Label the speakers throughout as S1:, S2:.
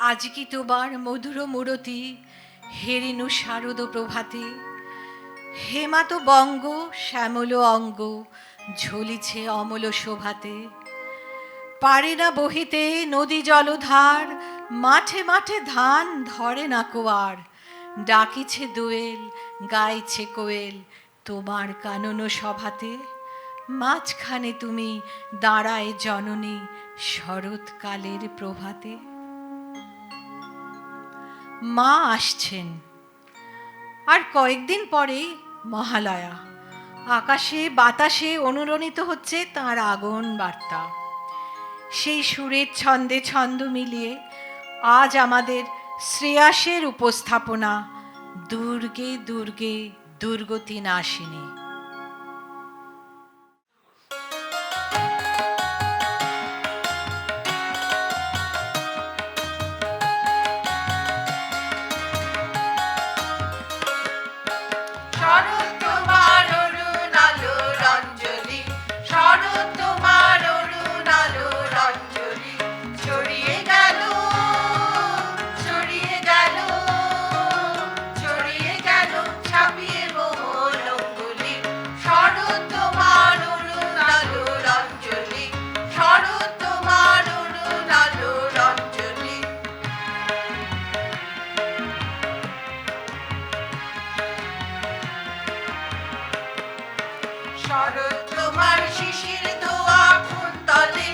S1: আজ কি তোমার মধুর মূরতি হেরিনু শারদ প্রভাতে, হেমাত বঙ্গ শ্যামল অঙ্গ ঝলিছে অমল শোভাতে। পারে না বহিতে নদী জলধার, মাঠে মাঠে ধান ধরে না কোয়ার। ডাকিছে দোয়েল গাইছে কোয়েল তোমার কানন সভাতে। মাঝখানে তুমি দাঁড়ায় জননী শরৎকালের প্রভাতে। মা আসছেন, আর কয়েকদিন পরেই মহালয়া। আকাশে বাতাসে অনুরণিত হচ্ছে তাঁর আগমন বার্তা। সেই সুরের ছন্দে ছন্দ মিলিয়ে আজ আমাদের শ্রেয়াসের উপস্থাপনা, দুর্গে দুর্গে দুর্গতি নাশিনী।
S2: শরৎ তোমার শিশির ধোয়া কুন্তলে,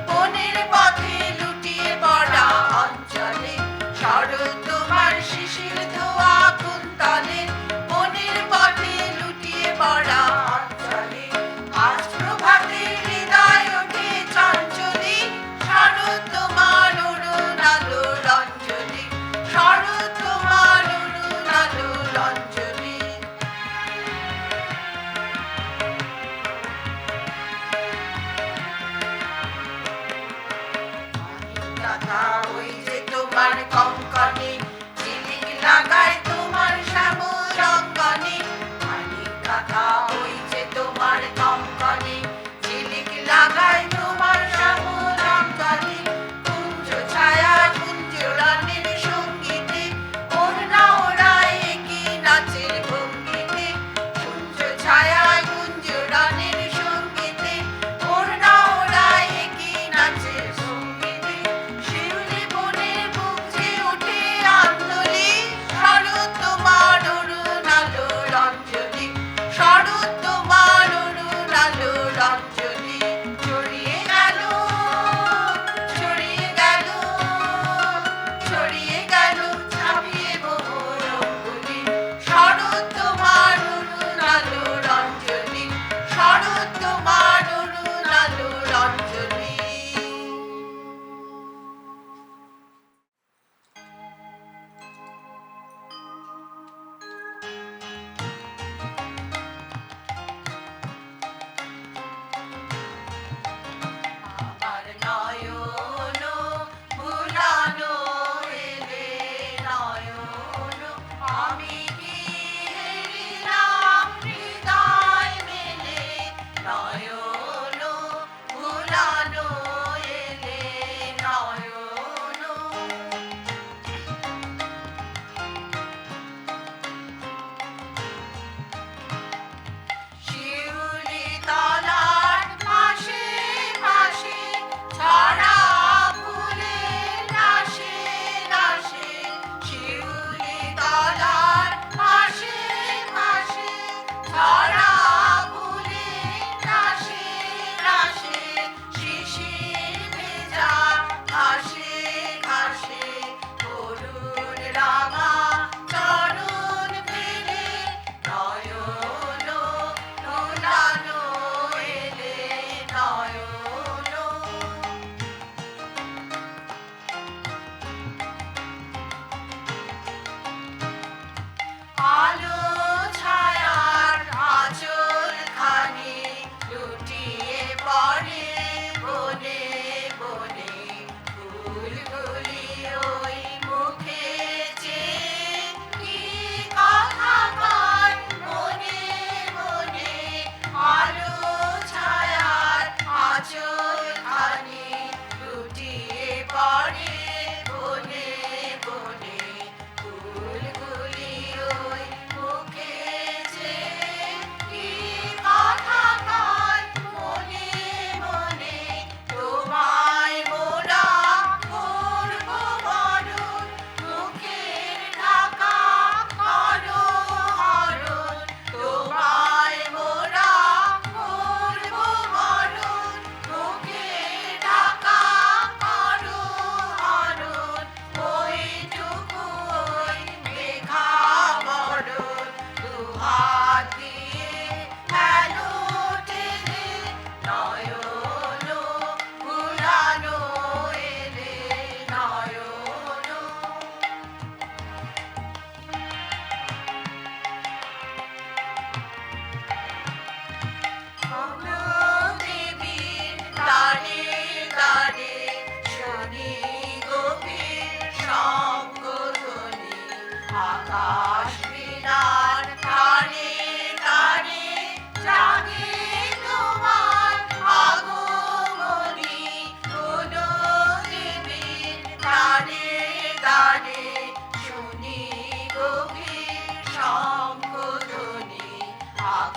S2: বনের পথে লুটিয়ে পড়া অঞ্চলে। শরৎ তোমার শিশির ধোয়া কুন্তলে, বনের পথে লুটিয়ে পড়া অঞ্চলে। আজ প্রভাতে হৃদয় ওঠে চঞ্চলে, শরৎ তোমার অরুণ আলোর অঞ্জলি। শরৎ তোমার অরুণ আলোর অঞ্জলি।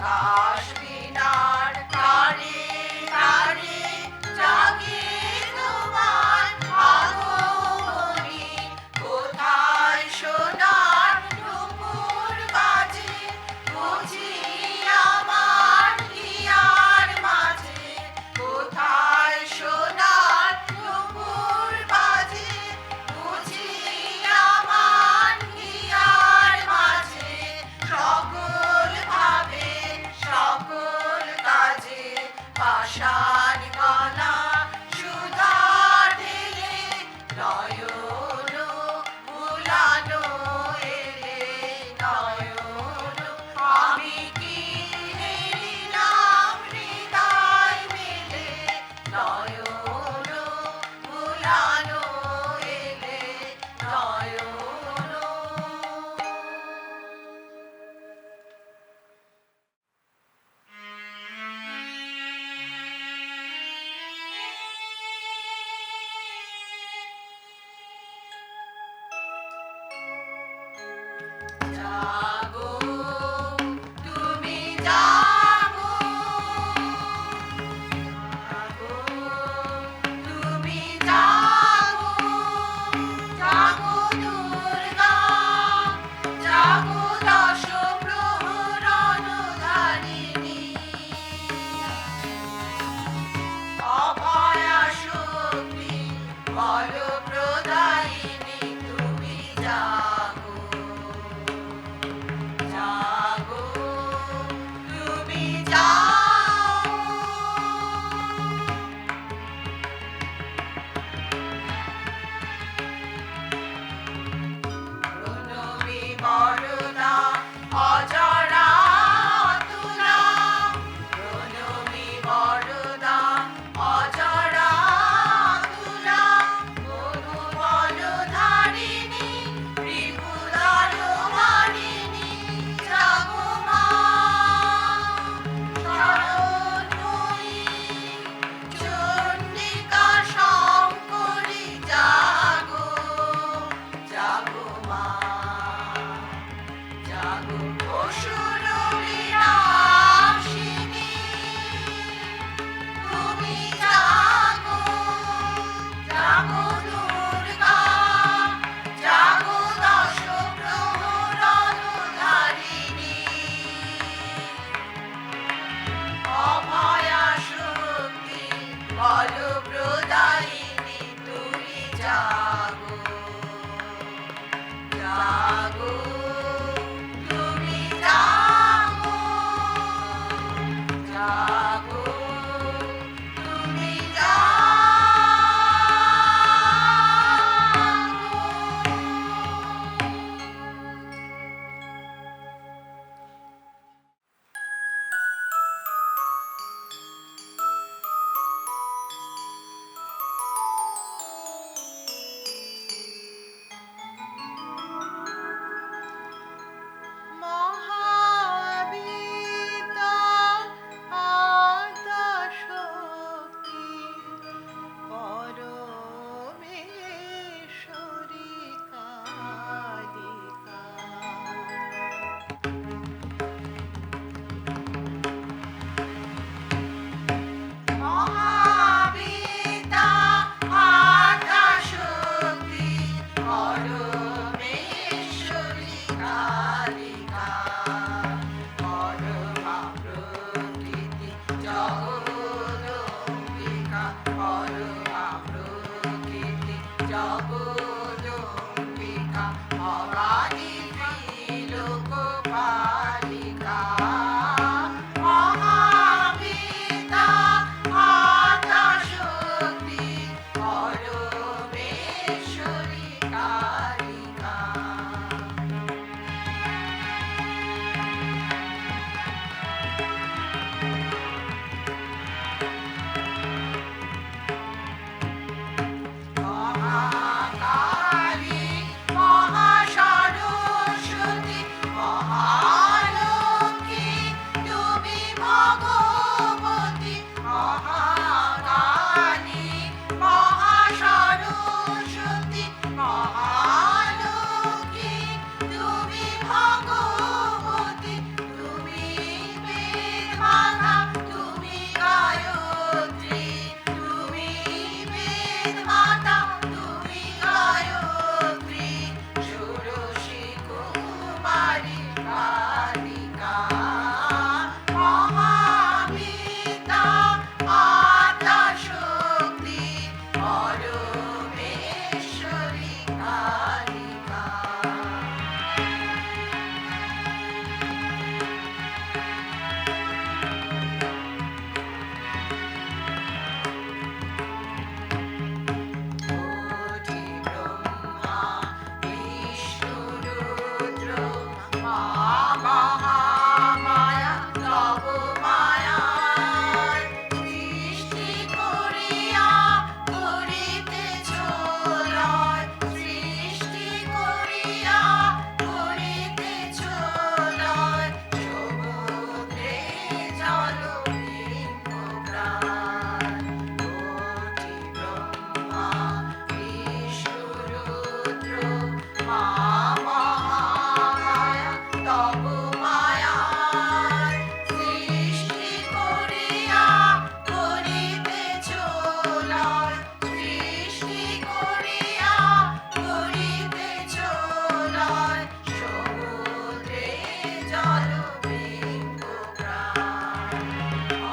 S2: আকাশ বিনার তারে তারে জাগে তোমার আগমনী। কোথায় সোনার নুপুর বাজে বুঝি আমার হিয়ার মাঝে। কোথায় সোনার নুপুর বাজে বুঝি আমার হিয়ার মাঝে। সকল ভাবে সকল কাজে পাষাণ কণা সুধা ঢেলে নয়ন ভুলানো এলে নয়ন। আমি কি হেরিলাম হৃদয় মেলে নয়ন ভুলানো এলে নয়ন। জাগো তুমি জাগো, জাগো তুমি জাগো, জাগো দুর্গা, জাগো দশ প্রহরণ ধারিণী। অভয়া শক্তি বল প্রদায়িনী তুমি জাগো, জাগো তুমি জাগো। প্রণবী বরদা অজরা অতুলা, প্রণবী বরদা অজরা অতুলা। মধুবন ধারিণী ত্রিপুরার মারিণী জাগো মা। শরণ্যই চণ্ডিকা শঙ্করী জাগো, জাগো মা, জাগো অসুর বিনাশিনী তুমি জাগো, জাগো দুর্গা, জাগো দশ প্রহরণ ধারিণী। অভয়া শক্তি বল প্রদায়িনী তুমি জাগো, জাগো তুমি জাগো, জাগো তুমি মহাবিদ্যা আদ্যা শক্তি পরমেশ্বরী কালিকা। মহাবিদ্যা আদ্যা শক্তি পরমেশ্বরী কালিকা। পরমা প্রকৃতি জগদম্বিকা, পরমা প্রকৃতি জগদম্বিকা। ভবানী ত্রিলোকপালিকা। মহাবিদ্যা আদ্যা শক্তি পরমেশ্বরী কালিকা। মহাকালী মহাসরস্বতী মহালক্ষ্মী তুমি ভগবতী। মহাকালী মহাসরস্বতী মহালক্ষ্মী তুমি ভগবতী। তুমি মহামায়া তব মায়ায় সৃষ্টি করিয়া করিতেছ লয়, সৃষ্টি করিয়া করিতেছ লয়, সমুদ্রে জলবিম্ব প্রাণ। কোটি ব্রহ্মা বিষ্ণু রুদ্র মা মহামায়া তব মায়ায় সৃষ্টি করিয়া করিতেছ লয়, সৃষ্টি করিয়া করিতেছ লয়, সমুদ্রে জলবিম্ব প্রাণ।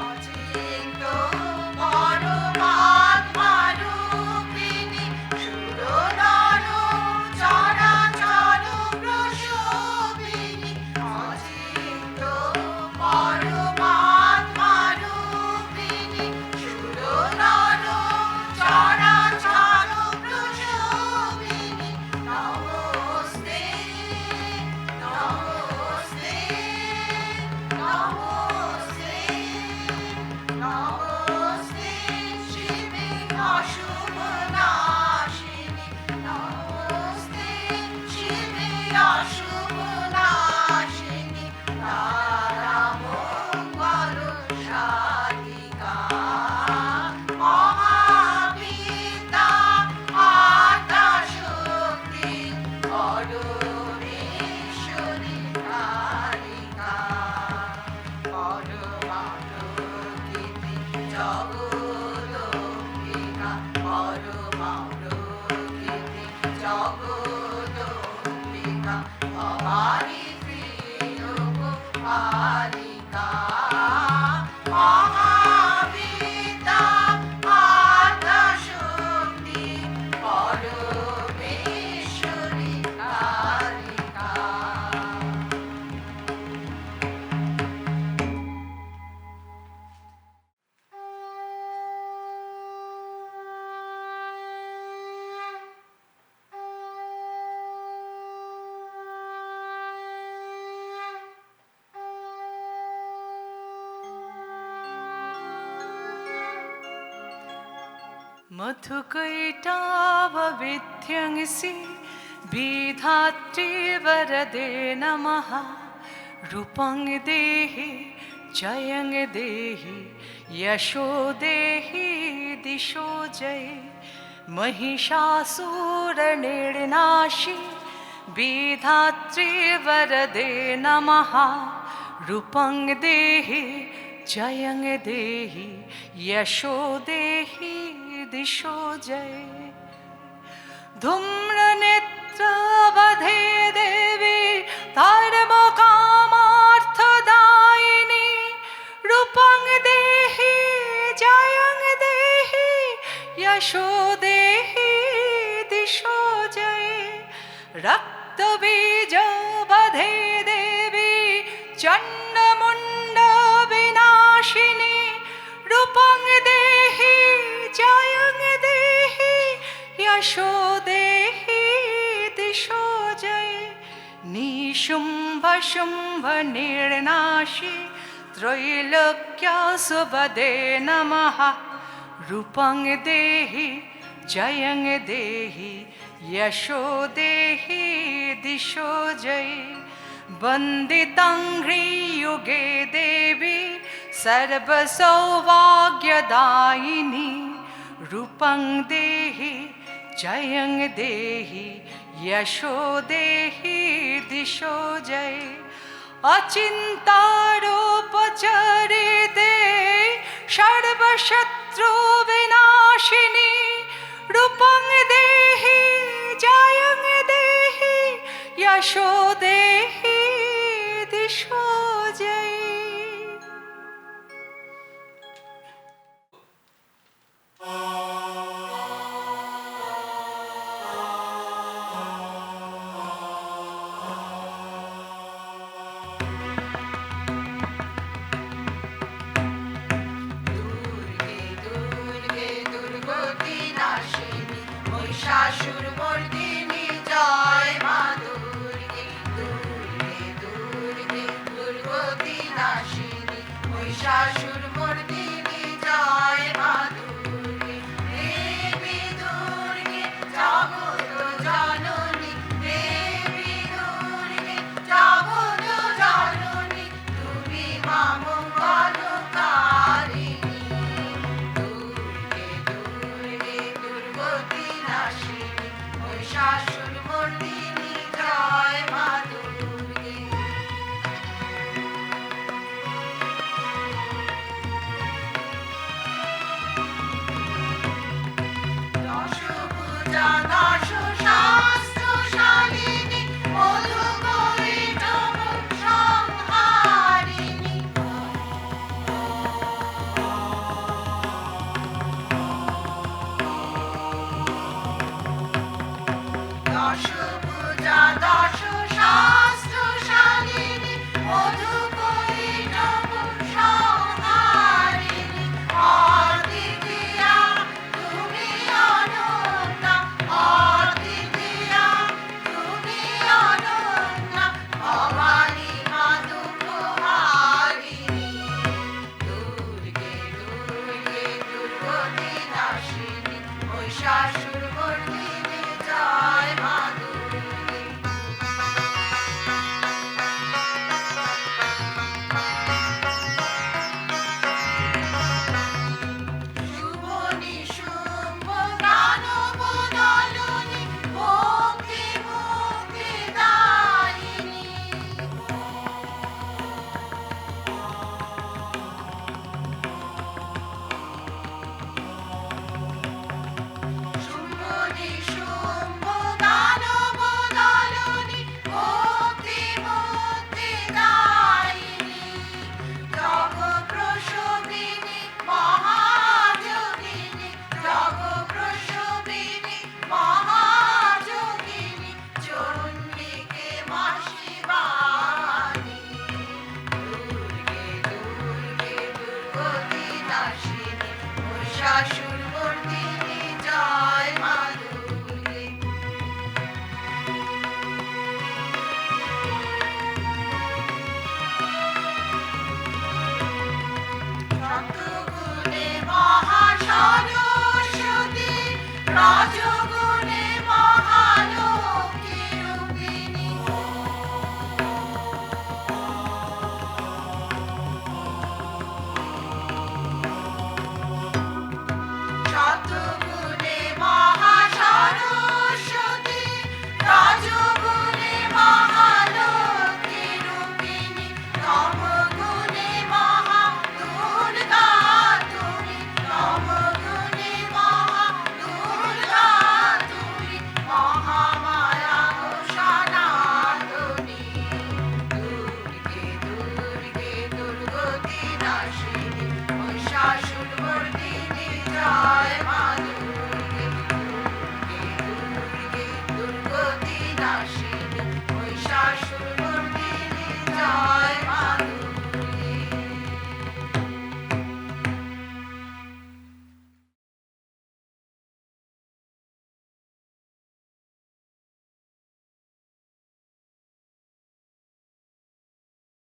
S2: অচিন্ত পরমাত্মা রূপিণী সুরনর চরাচর প্রসবিনী, অচিন্ত পরমাত্মা রূপিণী সুরনর চরাচর প্রসবিনী, নমস্তে নমস্তে নমস্তে নমস্তে শিবে অশুভ নাশিনী, নমস্তে শিবে অশুভ নাশিনী, তারা মঙ্গল সাধিকা মহাবিদ্যা আদ্যা শক্তি পরমেশ্বরী কালিকা। পরমাপ্রকৃতি জগদম্বিকা, পরমাপ্রকৃতি জগদম্বিকা, ভবানী ত্রিলোক পালিকা, মহাবিদ্যা আদ্যা শক্তি পরমেশ্বরী কালিকা।
S3: मधुकैटावविध्यंसि विधात्री वरदे नमः। रूपं देहि जयं देहि यशो देहि दिशो जय। महिषासुरनिर्नाशि विधात्री वरदे नमः। रूपं देहि जयं देहि यशो देहि दिशो जय। धूम्रनेत्रवधे देवी धर्मकामार्थदायिनी। रूपं देहि जयं देहि यशो देहि दिशो जय। रक्तबीजवधे देवी चण्डमुण्डविनाशिनी। रूपं देहि जयं देहि यशो देहि दिशो जय। निशुम्भ शुम्भ निर्नाशि त्रैलोक्यसुभदे नमः। रूपं देहि जयं देहि यशो देहि दिशो जय। वन्दिताङ्घ्रियुगे देवी सर्वसौभाग्यदायिनी। रूपं देहि जयं देहि यशो देहि दिशो जय। अचिन्तारूपचरिते सर्वशत्रुविनाशिनी। रूपं देहि जयं देहि यशो देहि दिशो जय।
S2: মহিষাসুরমর্দিনী জয় মা দুর্গে, দুর্গে দুর্গে মহিষাসুরমর্দিনী জয় মা দুর্গে দেবী দুর্গে জগৎ জননী দেবী দুর্গে জগৎ জননী তুমি মা মঙ্গলকারিণী দুর্গে দুর্গে দুর্গতি নাশিনী মহিষাসুরমর্দিনী জয় মা দুর্গে দশভুজা দশ শাস্ত্র শালিনী মধুকৈটভ সংহারিণী দশভুজা দশ শাস্ত্র শালিনী মধুকৈটভ সংহারিণী অদ্বিতীয়া তুমি অনন্যা অদ্বিতীয়া তুমি অনন্যা ভবানী মা দুঃখহারিণী দুর্গে দুর্গে দুর্গতি নাশিনী মহিষাসুরমর্দিনী জয় মা দুর্গে শুভ নিশুম্ভ দানব দলনী ভক্তি মুক্তি দায়িনী শুম্ভ নিশুম্ভ দানব দলনী ভক্তি মুক্তি দায়িনী জগপ্রসবিনী মহাযোগিনী জগপ্রসবিনী মহাযোগিনী চণ্ডিকে মা শিবানী দুর্গে দুর্গে দুর্গতি নাশিনী মহিষাসুরমর্দিনী